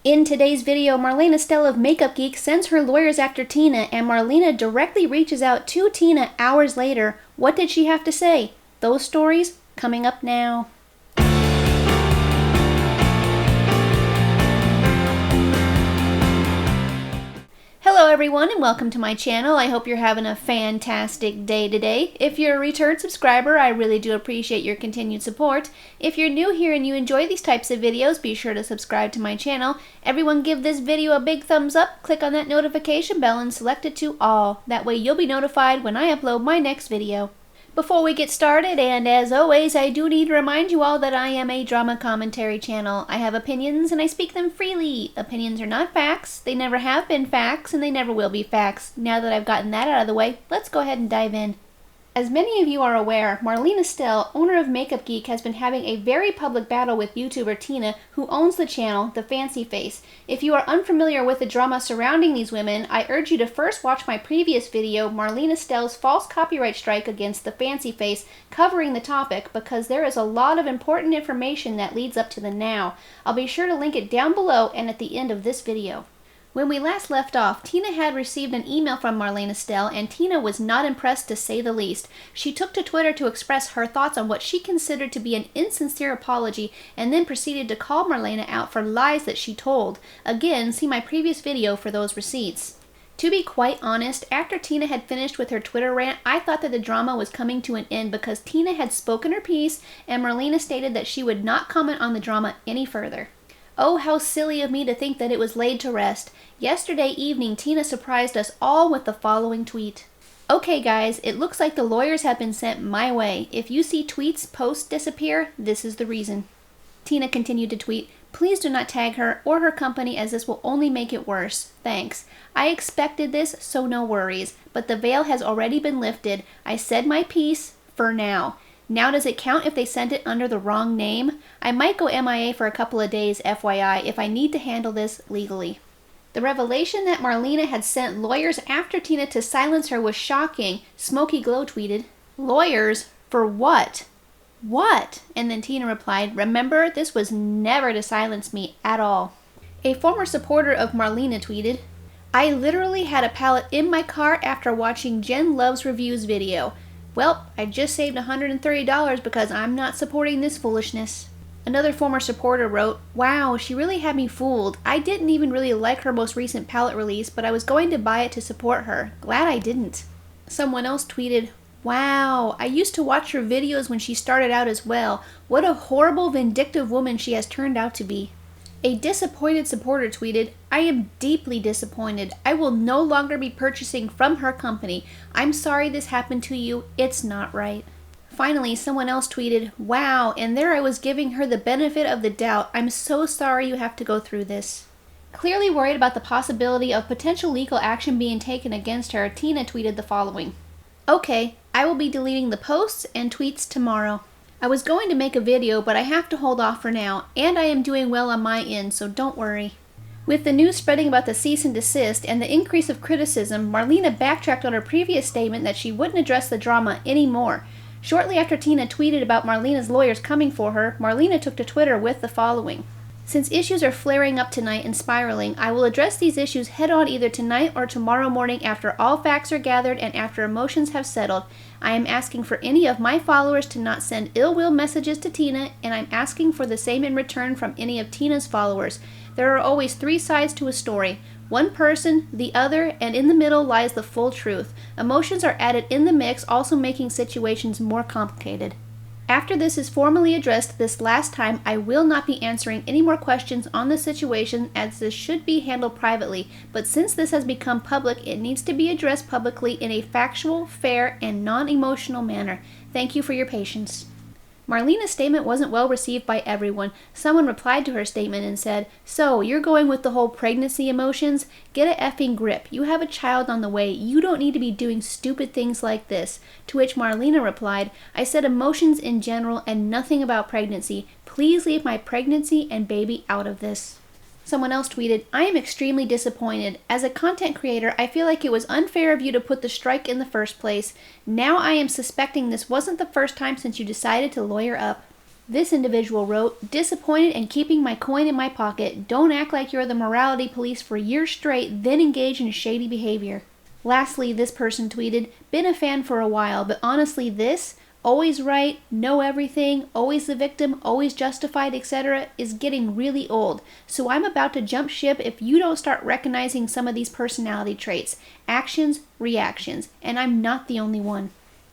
In today's video, Marlena Stell of Makeup Geek sends her lawyers after Tina, and Marlena directly reaches out to Tina hours later. What did she have to say? Those stories coming up now. Hello everyone and welcome to my channel. I hope you're having a fantastic day today. If you're a return subscriber, I really do appreciate your continued support. If you're new here and you enjoy these types of videos, be sure to subscribe to my channel. Everyone give this video a big thumbs up, click on that notification bell and select it to all. That way you'll be notified when I upload my next video. Before we get started, and as always, I do need to remind you all that I am a drama commentary channel. I have opinions and I speak them freely. Opinions are not facts, they never have been facts, and they never will be facts. Now that I've gotten that out of the way, let's go ahead and dive in. As many of you are aware, Marlena Stell, owner of Makeup Geek, has been having a very public battle with YouTuber Tina, who owns the channel, The Fancy Face. If you are unfamiliar with the drama surrounding these women, I urge you to first watch my previous video, Marlena Stell's false copyright strike against The Fancy Face, covering the topic, because there is a lot of important information that leads up to the now. I'll be sure to link it down below and at the end of this video. When we last left off, Tina had received an email from Marlena Stell, and Tina was not impressed to say the least. She took to Twitter to express her thoughts on what she considered to be an insincere apology, and then proceeded to call Marlena out for lies that she told. Again, see my previous video for those receipts. To be quite honest, after Tina had finished with her Twitter rant, I thought that the drama was coming to an end because Tina had spoken her piece, and Marlena stated that she would not comment on the drama any further. Oh, how silly of me to think that it was laid to rest. Yesterday evening, Tina surprised us all with the following tweet. Okay guys, it looks like the lawyers have been sent my way. If you see tweets, posts disappear, this is the reason. Tina continued to tweet, please do not tag her or her company as this will only make it worse. Thanks. I expected this, so no worries. But the veil has already been lifted. I said my piece, for now. Now does it count if they sent it under the wrong name? I might go MIA for a couple of days, FYI, if I need to handle this legally. The revelation that Marlena had sent lawyers after Tina to silence her was shocking. Smokey Glow tweeted, lawyers? For what? What? And then Tina replied, remember, this was never to silence me at all. A former supporter of Marlena tweeted, I literally had a palette in my car after watching Jen Love's Reviews video. Well, I just saved $130 because I'm not supporting this foolishness. Another former supporter wrote, wow, she really had me fooled. I didn't even really like her most recent palette release, but I was going to buy it to support her. Glad I didn't. Someone else tweeted, wow, I used to watch her videos when she started out as well. What a horrible, vindictive woman she has turned out to be. A disappointed supporter tweeted, I am deeply disappointed. I will no longer be purchasing from her company. I'm sorry this happened to you. It's not right. Finally, someone else tweeted, wow, and there I was giving her the benefit of the doubt. I'm so sorry you have to go through this. Clearly worried about the possibility of potential legal action being taken against her, Tina tweeted the following. Okay, I will be deleting the posts and tweets tomorrow. I was going to make a video, but I have to hold off for now, and I am doing well on my end, so don't worry. With the news spreading about the cease and desist and the increase of criticism, Marlena backtracked on her previous statement that she wouldn't address the drama anymore. Shortly after Tina tweeted about Marlena's lawyers coming for her, Marlena took to Twitter with the following. Since issues are flaring up tonight and spiraling, I will address these issues head-on either tonight or tomorrow morning after all facts are gathered and after emotions have settled. I am asking for any of my followers to not send ill-will messages to Tina, and I'm asking for the same in return from any of Tina's followers. There are always three sides to a story. One person, the other, and in the middle lies the full truth. Emotions are added in the mix, also making situations more complicated. After this is formally addressed this last time, I will not be answering any more questions on the situation as this should be handled privately, but since this has become public, it needs to be addressed publicly in a factual, fair, and non-emotional manner. Thank you for your patience. Marlena's statement wasn't well received by everyone. Someone replied to her statement and said, so, you're going with the whole pregnancy emotions? Get a effing grip. You have a child on the way. You don't need to be doing stupid things like this. To which Marlena replied, I said emotions in general and nothing about pregnancy. Please leave my pregnancy and baby out of this. Someone else tweeted, I am extremely disappointed. As a content creator, I feel like it was unfair of you to put the strike in the first place. Now I am suspecting this wasn't the first time since you decided to lawyer up. This individual wrote, "Disappointed and keeping my coin in my pocket. Don't act like you're the morality police for years straight, then engage in shady behavior." Lastly, this person tweeted, "Been a fan for a while, but honestly this, always right, know everything, always the victim, always justified, etc. is getting really old. So I'm about to jump ship if you don't start recognizing some of these personality traits. Actions, reactions, and I'm not the only one."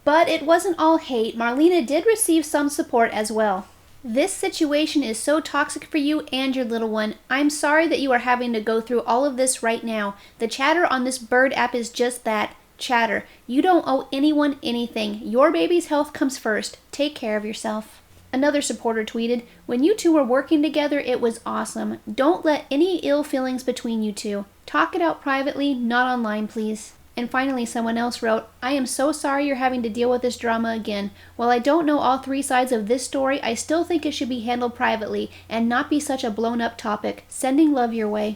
But it wasn't all hate. Marlena did receive some support as well. "This situation is so toxic for you and your little one. I'm sorry that you are having to go through all of this right now. The chatter on this bird app is just that, chatter. You don't owe anyone anything. Your baby's health comes first. Take care of yourself." Another supporter tweeted, "When you two were working together, it was awesome. Don't let any ill feelings between you two. Talk it out privately, not online, please." And finally, someone else wrote, "I am so sorry you're having to deal with this drama again. While I don't know all three sides of this story, I still think it should be handled privately and not be such a blown-up topic. Sending love your way."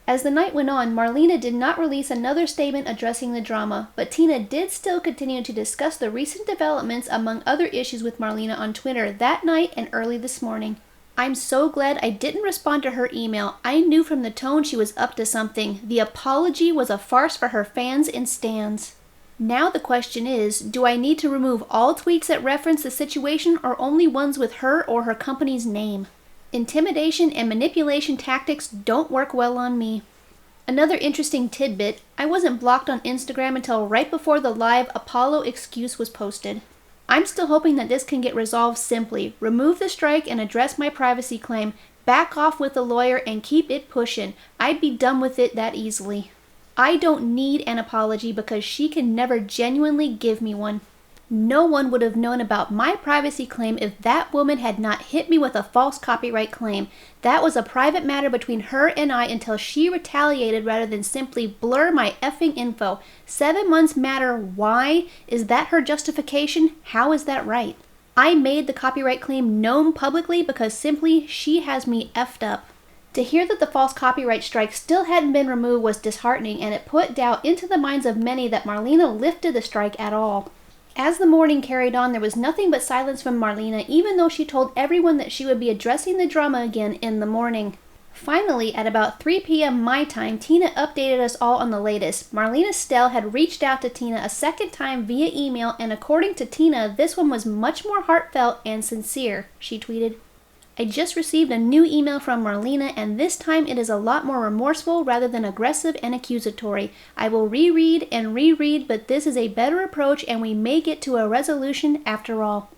As the night went on, Marlena did not release another statement addressing the drama, but Tina did still continue to discuss the recent developments among other issues with Marlena on Twitter that night and early this morning. "I'm so glad I didn't respond to her email. I knew from the tone she was up to something. The apology was a farce for her fans and stans. Now the question is, do I need to remove all tweets that reference the situation or only ones with her or her company's name? Intimidation and manipulation tactics don't work well on me." Another interesting tidbit, I wasn't blocked on Instagram until right before the live Apollo excuse was posted. I'm still hoping that this can get resolved simply. Remove the strike and address my privacy claim. Back off with the lawyer and keep it pushing. I'd be done with it that easily. I don't need an apology because she can never genuinely give me one. No one would have known about my privacy claim if that woman had not hit me with a false copyright claim. That was a private matter between her and I until she retaliated rather than simply blur my effing info. 7 months matter. Why? Is that her justification? How is that right? I made the copyright claim known publicly because simply she has me effed up. To hear that the false copyright strike still hadn't been removed was disheartening, and it put doubt into the minds of many that Marlena lifted the strike at all. As the morning carried on, there was nothing but silence from Marlena, even though she told everyone that she would be addressing the drama again in the morning. Finally, at about 3 p.m. my time, Tina updated us all on the latest. Marlena Stell had reached out to Tina a second time via email, and according to Tina, this one was much more heartfelt and sincere. She tweeted, "I just received a new email from Marlena, and this time it is a lot more remorseful rather than aggressive and accusatory. I will reread and reread, but this is a better approach and we may get to a resolution after all."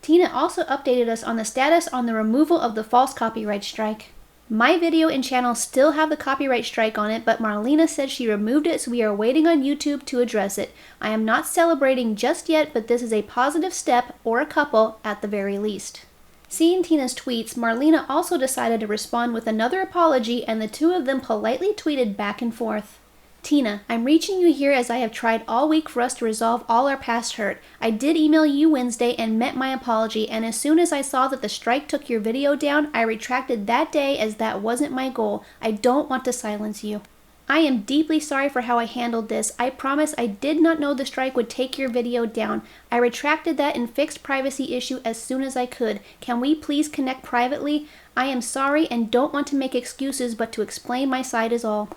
Tina also updated us on the status on the removal of the false copyright strike. "My video and channel still have the copyright strike on it, but Marlena said she removed it, so we are waiting on YouTube to address it. I am not celebrating just yet, but this is a positive step, or a couple at the very least." Seeing Tina's tweets, Marlena also decided to respond with another apology, and the two of them politely tweeted back and forth. "Tina, I'm reaching you here as I have tried all week for us to resolve all our past hurt. I did email you Wednesday and meant my apology, and as soon as I saw that the strike took your video down, I retracted that day as that wasn't my goal. I don't want to silence you. I am deeply sorry for how I handled this. I promise I did not know the strike would take your video down. I retracted that and fixed privacy issue as soon as I could. Can we please connect privately? I am sorry and don't want to make excuses, but to explain my side is all.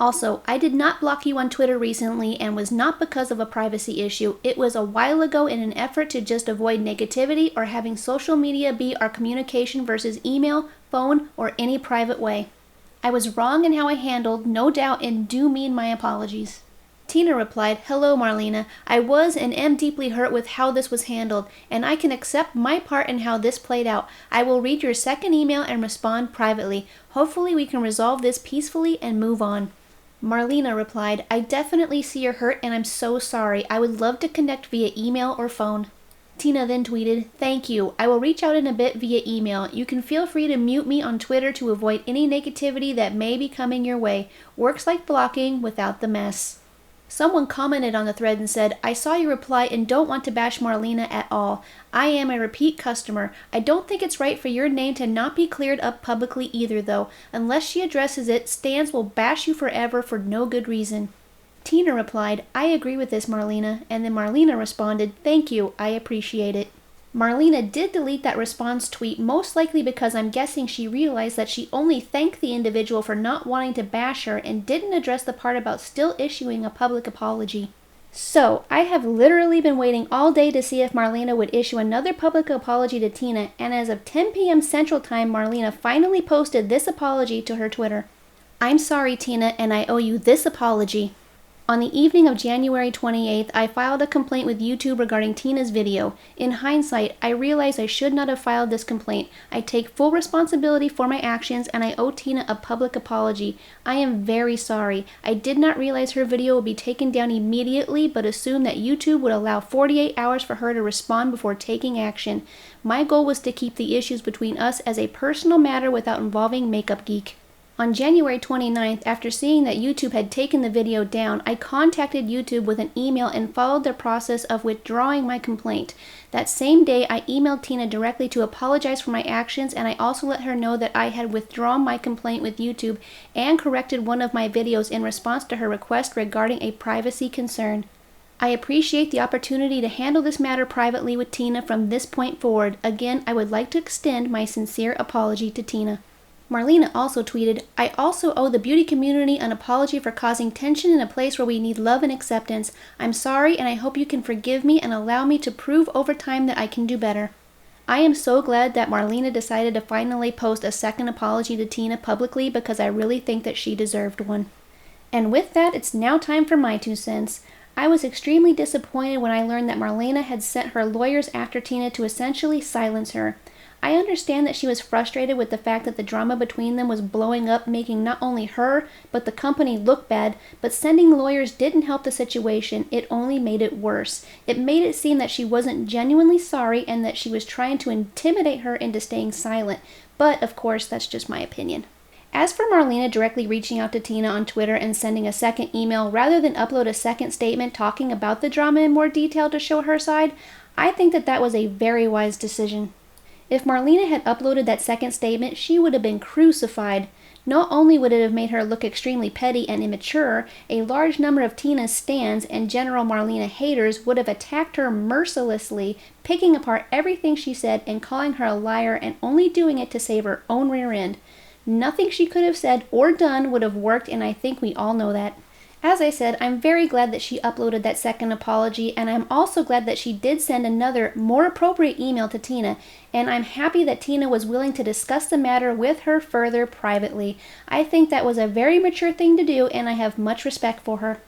Also, I did not block you on Twitter recently and was not because of a privacy issue. It was a while ago in an effort to just avoid negativity or having social media be our communication versus email, phone, or any private way. I was wrong in how I handled, no doubt, and do mean my apologies." Tina replied, "Hello, Marlena. I was and am deeply hurt with how this was handled, and I can accept my part in how this played out. I will read your second email and respond privately. Hopefully we can resolve this peacefully and move on." Marlena replied, "I definitely see your hurt and I'm so sorry. I would love to connect via email or phone." Tina then tweeted, "Thank you. I will reach out in a bit via email. You can feel free to mute me on Twitter to avoid any negativity that may be coming your way. Works like blocking without the mess." Someone commented on the thread and said, "I saw your reply and don't want to bash Marlena at all. I am a repeat customer. I don't think it's right for your name to not be cleared up publicly either though. Unless she addresses it, stans will bash you forever for no good reason." Tina replied, "I agree with this, Marlena," and then Marlena responded, "Thank you, I appreciate it." Marlena did delete that response tweet, most likely because I'm guessing she realized that she only thanked the individual for not wanting to bash her and didn't address the part about still issuing a public apology. So, I have literally been waiting all day to see if Marlena would issue another public apology to Tina, and as of 10 p.m. Central Time, Marlena finally posted this apology to her Twitter. "I'm sorry, Tina, and I owe you this apology. On the evening of January 28th, I filed a complaint with YouTube regarding Tina's video. In hindsight, I realized I should not have filed this complaint. I take full responsibility for my actions and I owe Tina a public apology. I am very sorry. I did not realize her video would be taken down immediately, but assumed that YouTube would allow 48 hours for her to respond before taking action. My goal was to keep the issues between us as a personal matter without involving Makeup Geek." On January 29th, after seeing that YouTube had taken the video down, I contacted YouTube with an email and followed the process of withdrawing my complaint. That same day, I emailed Tina directly to apologize for my actions, and I also let her know that I had withdrawn my complaint with YouTube and corrected one of my videos in response to her request regarding a privacy concern. I appreciate the opportunity to handle this matter privately with Tina from this point forward. Again, I would like to extend my sincere apology to Tina. Marlena also tweeted, "I also owe the beauty community an apology for causing tension in a place where we need love and acceptance. I'm sorry and I hope you can forgive me and allow me to prove over time that I can do better." I am so glad that Marlena decided to finally post a second apology to Tina publicly because I really think that she deserved one. And with that, it's now time for my 2 cents. I was extremely disappointed when I learned that Marlena had sent her lawyers after Tina to essentially silence her. I understand that she was frustrated with the fact that the drama between them was blowing up, making not only her, but the company look bad, but sending lawyers didn't help the situation. It only made it worse. It made it seem that she wasn't genuinely sorry and that she was trying to intimidate her into staying silent. But, of course, that's just my opinion. As for Marlena directly reaching out to Tina on Twitter and sending a second email rather than upload a second statement talking about the drama in more detail to show her side, I think that that was a very wise decision. If Marlena had uploaded that second statement, she would have been crucified. Not only would it have made her look extremely petty and immature, a large number of Tina's stans and general Marlena haters would have attacked her mercilessly, picking apart everything she said and calling her a liar and only doing it to save her own rear end. Nothing she could have said or done would have worked, and I think we all know that. As I said, I'm very glad that she uploaded that second apology, and I'm also glad that she did send another, more appropriate email to Tina, and I'm happy that Tina was willing to discuss the matter with her further privately. I think that was a very mature thing to do, and I have much respect for her.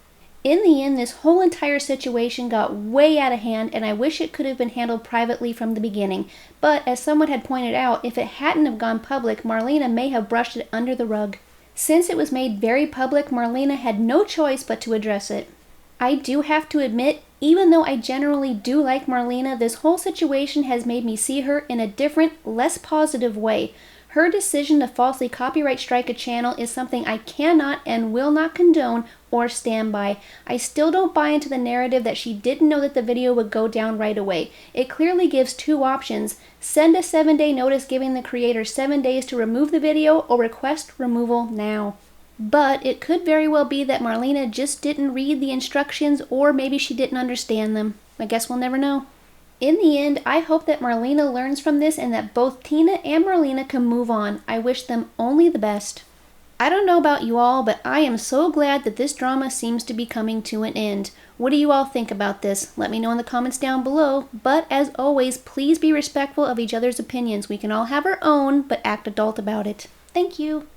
In the end, this whole entire situation got way out of hand, and I wish it could have been handled privately from the beginning. But, as someone had pointed out, if it hadn't have gone public, Marlena may have brushed it under the rug. Since it was made very public, Marlena had no choice but to address it. I do have to admit, even though I generally do like Marlena, this whole situation has made me see her in a different, less positive way. Her decision to falsely copyright strike a channel is something I cannot and will not condone or stand by. I still don't buy into the narrative that she didn't know that the video would go down right away. It clearly gives 2 options. Send a 7-day notice giving the creator 7 days to remove the video or request removal now. But it could very well be that Marlena just didn't read the instructions, or maybe she didn't understand them. I guess we'll never know. In the end, I hope that Marlena learns from this and that both Tina and Marlena can move on. I wish them only the best. I don't know about you all, but I am so glad that this drama seems to be coming to an end. What do you all think about this? Let me know in the comments down below. But as always, please be respectful of each other's opinions. We can all have our own, but act adult about it. Thank you.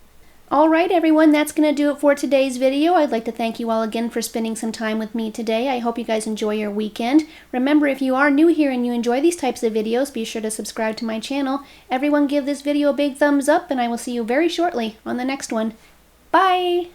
Alright everyone, that's going to do it for today's video. I'd like to thank you all again for spending some time with me today. I hope you guys enjoy your weekend. Remember, if you are new here and you enjoy these types of videos, be sure to subscribe to my channel. Everyone give this video a big thumbs up, and I will see you very shortly on the next one. Bye!